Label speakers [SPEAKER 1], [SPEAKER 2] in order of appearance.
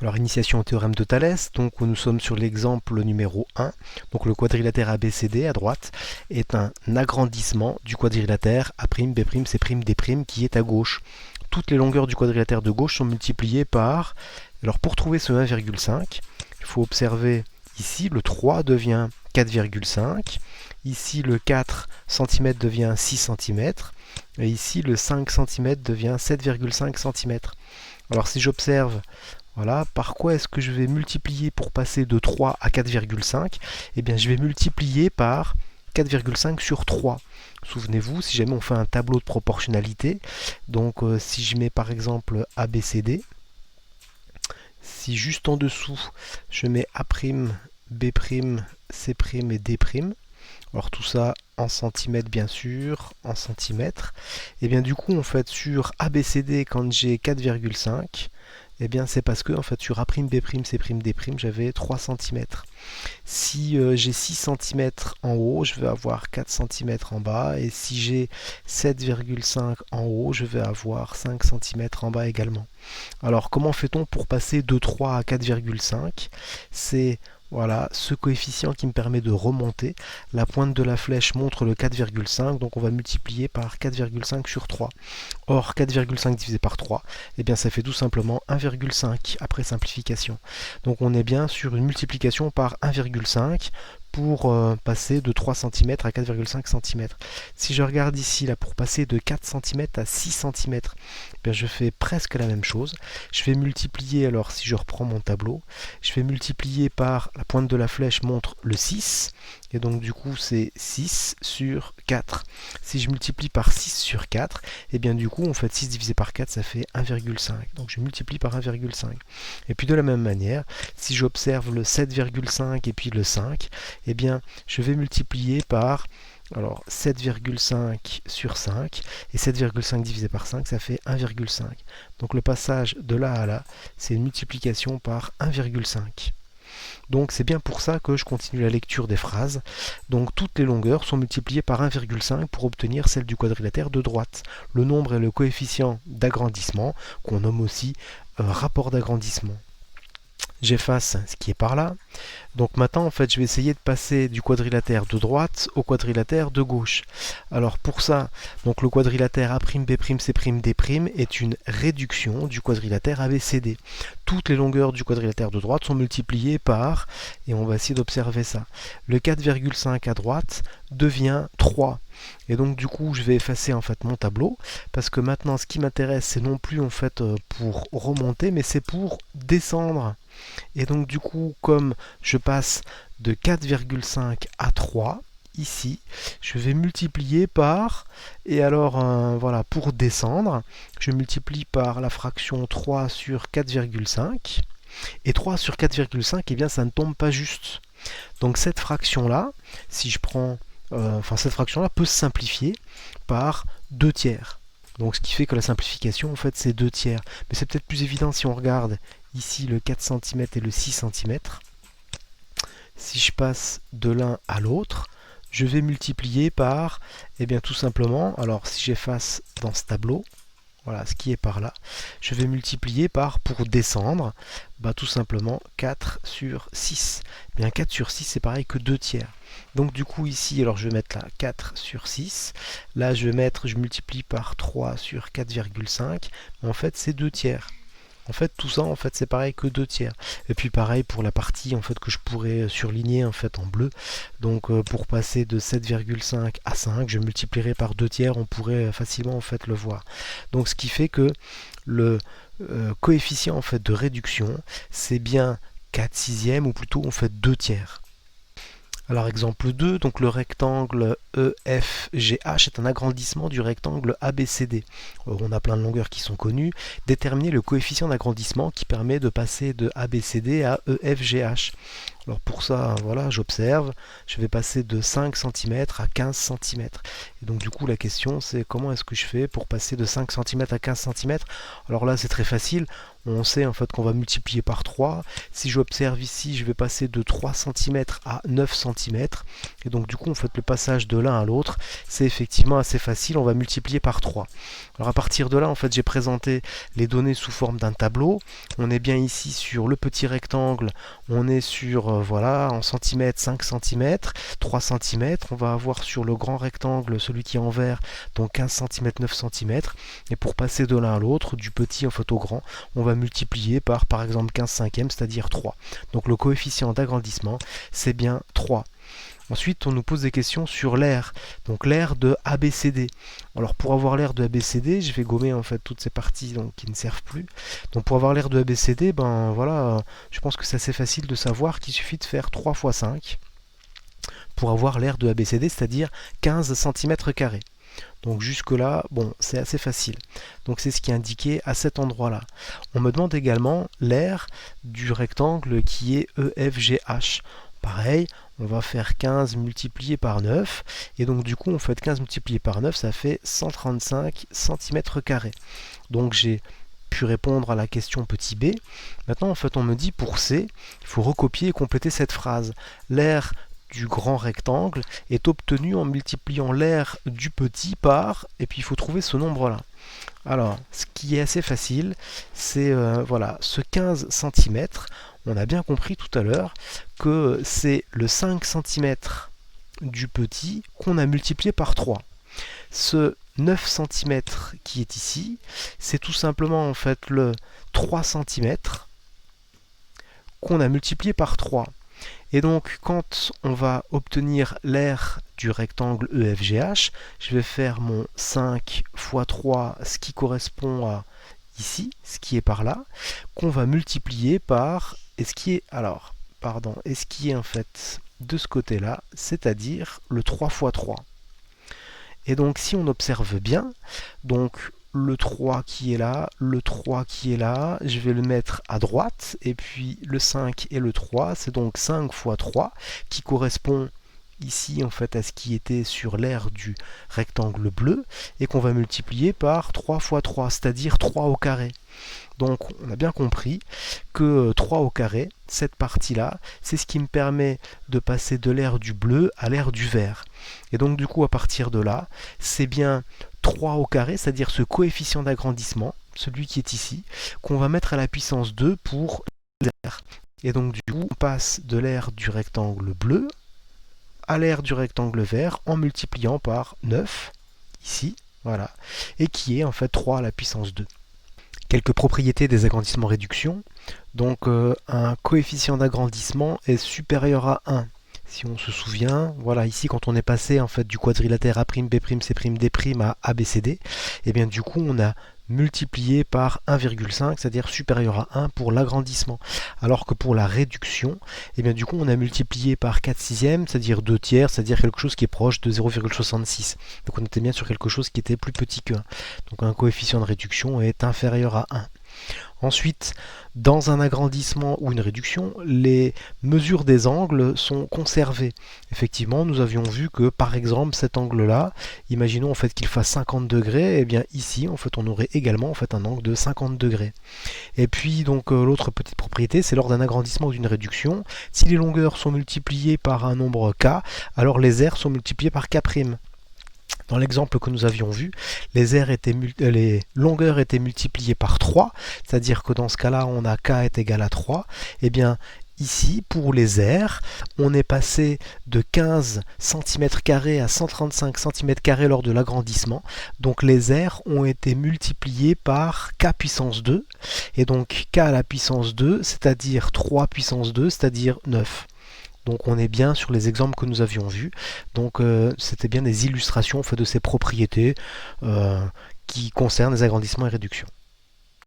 [SPEAKER 1] Alors, initiation au théorème de Thalès, donc nous sommes sur l'exemple numéro 1. Donc le quadrilatère ABCD à droite est un agrandissement du quadrilatère A'B', C', D' qui est à gauche. Toutes les longueurs du quadrilatère de gauche sont multipliées par... Alors pour trouver ce 1,5, il faut observer ici le 3 devient 4,5. Ici le 4 cm devient 6 cm. Et ici le 5 cm devient 7,5 cm. Alors si j'observe, voilà, par quoi est-ce que je vais multiplier pour passer de 3 à 4,5? Eh bien, je vais multiplier par 4,5 sur 3. Souvenez-vous, si jamais on fait un tableau de proportionnalité, donc si je mets par exemple ABCD, si juste en dessous, je mets A', B', C' et D', alors tout ça en centimètres bien sûr, en centimètres, et bien du coup en fait sur ABCD quand j'ai 4,5, eh bien c'est parce que en fait sur A', B', C', D' j'avais 3 cm. Si j'ai 6 cm en haut, je vais avoir 4 cm en bas. Et si j'ai 7,5 en haut, je vais avoir 5 cm en bas également. Alors comment fait-on pour passer de 3 à 4,5? C'est voilà, ce coefficient qui me permet de remonter. La pointe de la flèche montre le 4,5, donc on va multiplier par 4,5 sur 3. Or, 4,5 divisé par 3, eh bien, ça fait tout simplement 1,5 après simplification. Donc on est bien sur une multiplication par 1,5 pour passer de 3 cm à 4,5 cm. Si je regarde ici, là, pour passer de 4 cm à 6 cm, eh je fais presque la même chose. Je vais multiplier, alors si je reprends mon tableau, je vais multiplier par, la pointe de la flèche montre le 6, et donc du coup c'est 6 sur 4. Si je multiplie par 6 sur 4, et bien du coup en fait 6 divisé par 4 ça fait 1,5. Donc je multiplie par 1,5. Et puis de la même manière, si j'observe le 7,5 et puis le 5, et bien je vais multiplier par alors 7,5 sur 5, et 7,5 divisé par 5, ça fait 1,5. Donc le passage de là à là, c'est une multiplication par 1,5. Donc c'est bien pour ça que je continue la lecture des phrases. Donc toutes les longueurs sont multipliées par 1,5 pour obtenir celle du quadrilatère de droite. Le nombre est le coefficient d'agrandissement, qu'on nomme aussi rapport d'agrandissement. J'efface ce qui est par là. Donc maintenant, en fait, je vais essayer de passer du quadrilatère de droite au quadrilatère de gauche. Alors pour ça, donc le quadrilatère A', B', C', D' est une réduction du quadrilatère ABCD. Toutes les longueurs du quadrilatère de droite sont multipliées par, et on va essayer d'observer ça, le 4,5 à droite devient 3. Et donc du coup, je vais effacer en fait mon tableau, parce que maintenant, ce qui m'intéresse, c'est non plus en fait pour remonter, mais c'est pour descendre. Et donc du coup, comme je passe de 4,5 à 3, ici, je vais multiplier par, et alors voilà, pour descendre, je multiplie par la fraction 3 sur 4,5, et 3 sur 4,5, eh bien ça ne tombe pas juste. Donc cette fraction-là, si je prends, cette fraction-là peut se simplifier par 2 tiers. Donc ce qui fait que la simplification, en fait, c'est 2 tiers. Mais c'est peut-être plus évident si on regarde ici le 4 cm et le 6 cm. Si je passe de l'un à l'autre, je vais multiplier par, eh bien tout simplement, alors si j'efface dans ce tableau, voilà ce qui est par là, je vais multiplier par, pour descendre, tout simplement 4 sur 6. Eh bien 4 sur 6 c'est pareil que 2 tiers. Donc du coup ici, alors je vais mettre là 4 sur 6, là je multiplie par 3 sur 4,5, mais en fait c'est 2 tiers. En fait, tout ça, en fait, c'est pareil que 2 tiers. Et puis pareil pour la partie en fait que je pourrais surligner en fait en bleu. Donc pour passer de 7,5 à 5, je multiplierai par 2 tiers, on pourrait facilement en fait le voir. Donc ce qui fait que le coefficient en fait de réduction, c'est bien 4 sixièmes ou plutôt en fait 2 tiers. Alors exemple 2, donc le rectangle EFGH est un agrandissement du rectangle ABCD. On a plein de longueurs qui sont connues. Déterminer le coefficient d'agrandissement qui permet de passer de ABCD à EFGH. Alors pour ça, voilà, j'observe, je vais passer de 5 cm à 15 cm. Et donc du coup la question c'est comment est-ce que je fais pour passer de 5 cm à 15 cm? Alors là c'est très facile, on sait en fait qu'on va multiplier par 3. Si j'observe ici, je vais passer de 3 cm à 9 cm. Et donc du coup, en fait, le passage de l'un à l'autre, c'est effectivement assez facile. On va multiplier par 3. Alors à partir de là, en fait, j'ai présenté les données sous forme d'un tableau. On est bien ici sur le petit rectangle. On est sur, voilà, en centimètres, 5 cm, 3 cm. On va avoir sur le grand rectangle, celui qui est en vert, donc 15 cm, 9 cm. Et pour passer de l'un à l'autre, du petit en fait au grand, on va multiplier par exemple 15 cinquièmes, c'est-à-dire 3. Donc le coefficient d'agrandissement, c'est bien 3. Ensuite, on nous pose des questions sur l'aire, donc l'aire de ABCD. Alors pour avoir l'aire de ABCD, je vais gommer en fait toutes ces parties donc, qui ne servent plus. Donc pour avoir l'aire de ABCD, ben voilà, je pense que c'est assez facile de savoir qu'il suffit de faire 3 fois 5 pour avoir l'aire de ABCD, c'est-à-dire 15 cm². Donc jusque là, bon, c'est assez facile. Donc c'est ce qui est indiqué à cet endroit-là. On me demande également l'aire du rectangle qui est EFGH. Pareil, on va faire 15 multiplié par 9. Et donc du coup, on fait 15 multiplié par 9, ça fait 135 cm². Donc j'ai pu répondre à la question petit b. Maintenant, en fait, on me dit pour C, il faut recopier et compléter cette phrase. L'aire du grand rectangle est obtenu en multipliant l'aire du petit par, et puis il faut trouver ce nombre-là. Alors, ce qui est assez facile, c'est voilà, ce 15 cm, on a bien compris tout à l'heure que c'est le 5 cm du petit qu'on a multiplié par 3. Ce 9 cm qui est ici, c'est tout simplement en fait le 3 cm qu'on a multiplié par 3. Et donc, quand on va obtenir l'aire du rectangle EFGH, je vais faire mon 5 fois 3, ce qui correspond à ici, ce qui est par là, qu'on va multiplier par, et ce qui est, alors, pardon, et ce qui est en fait de ce côté-là, c'est-à-dire le 3 fois 3. Et donc, si on observe bien, donc le 3 qui est là, le 3 qui est là, je vais le mettre à droite, et puis le 5 et le 3, c'est donc 5 fois 3, qui correspond ici en fait à ce qui était sur l'aire du rectangle bleu, et qu'on va multiplier par 3 fois 3, c'est-à-dire 3 au carré. Donc on a bien compris que 3 au carré, cette partie-là, c'est ce qui me permet de passer de l'aire du bleu à l'aire du vert. Et donc du coup à partir de là, c'est bien 3 au carré, c'est-à-dire ce coefficient d'agrandissement, celui qui est ici, qu'on va mettre à la puissance 2 pour l'aire. Et donc du coup, on passe de l'aire du rectangle bleu à l'aire du rectangle vert en multipliant par 9, ici, voilà, et qui est en fait 3 à la puissance 2. Quelques propriétés des agrandissements réduction. Donc un coefficient d'agrandissement est supérieur à 1. Si on se souvient, voilà, ici quand on est passé en fait du quadrilatère A', B', C', D' à ABCD, et bien du coup on a multiplié par 1,5, c'est-à-dire supérieur à 1 pour l'agrandissement. Alors que pour la réduction, et bien du coup on a multiplié par 4 sixièmes, c'est-à-dire 2 tiers, c'est-à-dire quelque chose qui est proche de 0,66. Donc on était bien sur quelque chose qui était plus petit que 1. Donc un coefficient de réduction est inférieur à 1. Ensuite, dans un agrandissement ou une réduction, les mesures des angles sont conservées. Effectivement, nous avions vu que par exemple cet angle-là, imaginons en fait qu'il fasse 50 degrés, et bien ici en fait on aurait également en fait un angle de 50 degrés. Et puis donc l'autre petite propriété, c'est lors d'un agrandissement ou d'une réduction, si les longueurs sont multipliées par un nombre k, alors les aires sont multipliées par k'. Dans l'exemple que nous avions vu, les longueurs étaient multipliées par 3, c'est-à-dire que dans ce cas-là, on a k est égal à 3. Et bien ici, pour les aires, on est passé de 15 cm² à 135 cm² lors de l'agrandissement. Donc les aires ont été multipliées par k puissance 2. Et donc k à la puissance 2, c'est-à-dire 3 puissance 2, c'est-à-dire 9. Donc on est bien sur les exemples que nous avions vus. Donc c'était bien des illustrations en fait, de ces propriétés qui concernent les agrandissements et réductions.